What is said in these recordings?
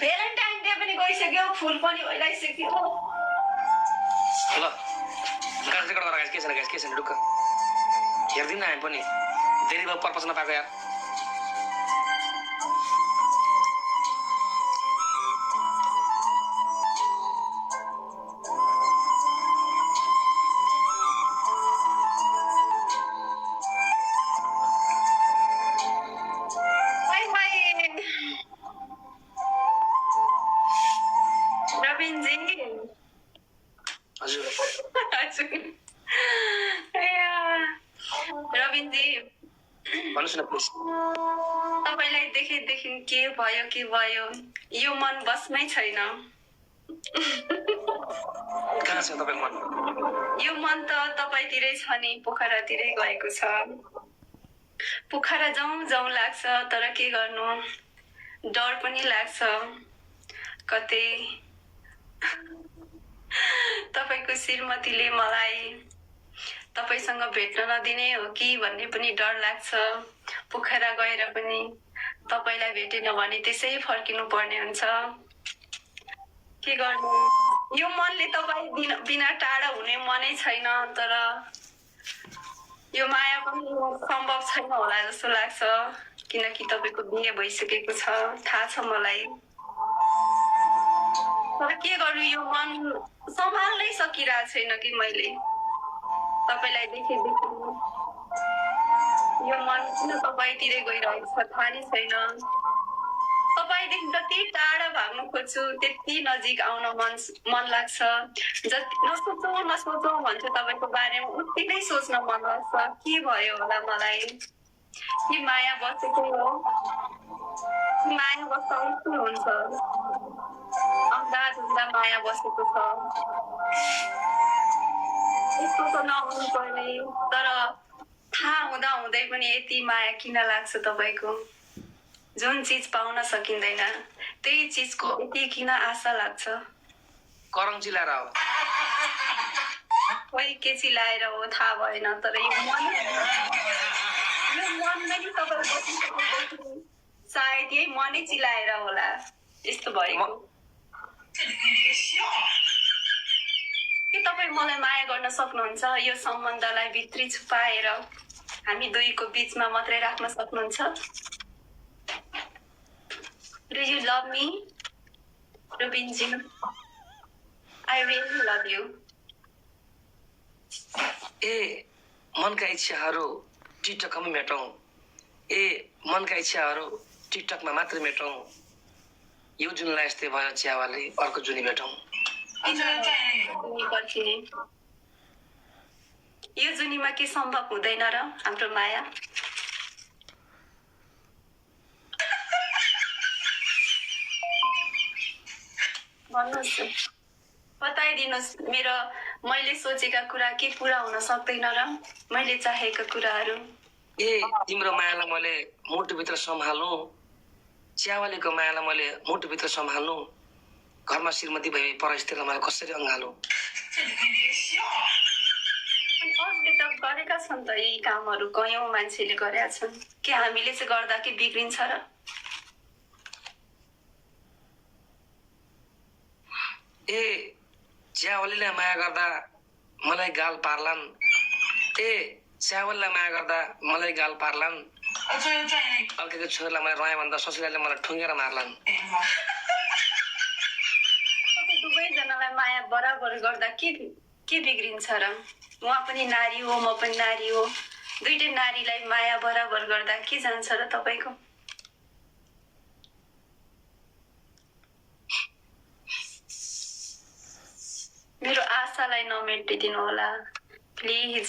Valentine day पनि गइसक्यो, फुल पनि ओइलाइसक्यो। ल गाइस रेकर्ड गर गाइस, के छैन ढुक्क हेर्दिन हामी पनि धेरै भयो पर्पस नपाएको यार। तपाईलाई देखेदेखि के भयो यो मन बस्मै छैन। कहाँ छ तपाईको मन? यो मन त तपाईतिरै छ नि, पोखरातिरै गएको छ। पोखरा जाउँ लाग्छ, तर के गर्नु, डर पनि लाग्छ। कतै तपाईको श्रीमतीले मलाई तपाईसँग भेट्न नदिने हो कि भन्ने पनि डर लाग्छ। पोखरा गएर पनि तपाईलाई भेटेन भने त्यसै फर्किनु पर्ने हुन्छ। के गर्नु, यो मनले तपाई बिना टाढा हुने मनै छैन। तर यो माया पनि सम्भव छैन होला जस्तो लाग्छ, किनकि तपाईको बिहे भइसकेको छ, थाहा छ मलाई। तर के गर्नु, यो मन सम्हाल्नै सकिरहेको छैन कि मैले। तपाईलाई देखेदेखि यो मन किन तपाईतिरै गइरहेको छ थाहा नै छैन। तपाईदेखि जति टाढा भाग्नु खोज्छु त्यति नजिक आउन मन लाग्छ। जति नसोचौँ भन्छु तपाईको बारेमा उति नै सोच्न मन लाग्छ। के भयो होला मलाई, कि माया बसेको हो, माया बस्दा यस्तो हुन्छ, अन्धा माया बसेको छ। यस्तो त नहुनु पर्ने, तर थाहा हुँदै पनि यति माया किन लाग्छ तपाईको? जुन चीज पाउन सकिँदैन त्यही चीजको यति किन आशा लाग्छ? करङ चिलाएर हो, कोही के चिलाएर हो थाहा भएन, तर यो मन नै तपाईको सायद यही मनै चिलाएर होला यस्तो भएको। के तपाईँ मलाई माया गर्न सक्नुहुन्छ? यो सम्बन्धलाई भित्री छुपाएर हामी दुईको बीचमा मात्रै राख्न सक्नुहुन्छ? Do you love me, Rubinji? I really love you. ए मनका इच्छाहरू टिकटकमा मेटौँ, मनका इच्छाहरू टिकटकमा मात्र मेटौँ। यो जुनलाई यस्तै भयो च्यावाले अर्को जुनी भेटौँ। यो जुनीमा के सम्भव हुँदैन र हाम्रो माया? भन्नुहोस्, बताइदिनुहोस्, मैले सोचेका कुरा के पुरा हुन सक्दैन र? मैले चाहेका कुराहरू? तिम्रो मायालाई मैले मुटुभित्र सम्हाल्नु, च्यावालीको मायालाई मैले मुटुभित्र सम्हाल्नु, घरमा श्रीमती भए परस्थितिलाई मैले कसरी अँगाल्नु? अरूले त गरेका छन् त यी कामहरू, कयौं मान्छेले गरेका छन्। के हामीले चाहिँ गर्दा के बिग्रिन्छ र? च्यावालीलाई माया गर्दा मलाई गाल पार्लान्, च्यावललाई माया गर्दा मलाई गाल पार्लान्, अर्को छोरीलाई मलाई रह्यो भन्दा ससुराले मलाई ठुङ्गेर मार्लान्। दुवैजनालाई माया बराबर गर्दा के बिग्रिन्छ र? उहाँ पनि नारी हो, म पनि नारी हो, दुईटै नारीलाई माया बराबर गर्दा के जान्छ र तपाईको? मेरो आशालाई नमेटिदिनु होला प्लिज।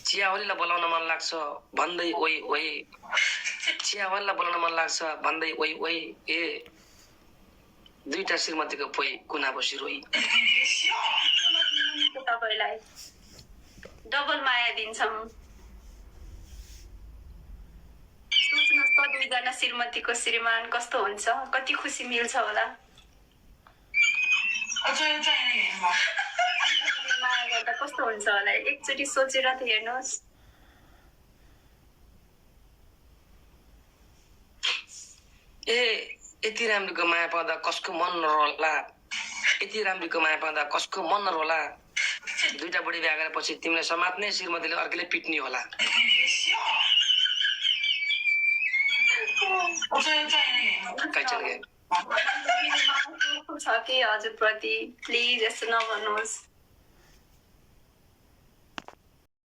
चियावलीलाई बोलाउन मन लाग्छ भन्दै ओइ, चियावलीलाई बोलाउन मन लाग्छ भन्दै ओइ, दुईटा श्रीमतीको पोइ कुना बसी रोइ। तपाईलाई डबल माया दिन्छौँ। सोच्नुहोस् त, दुईजना श्रीमतीको श्रीमान कस्तो हुन्छ, कति खुसी मिल्छ होला। माया गर्दा कस्तो हुन्छ होला, एकचोटि सोचेर त हेर्नुहोस्। यति राम्रीको माया पाउँदा कसको मन नरोला, यति राम्रीको माया पाउँदा कसको मन नरोला, दुईटा बुढी बिहा गरेपछि तिमीलाई समात्ने श्रीमतीले अर्कैले पिट्ने होला। छ कि हजुरप्रति प्लिज यस्तो नभन्नुहोस्।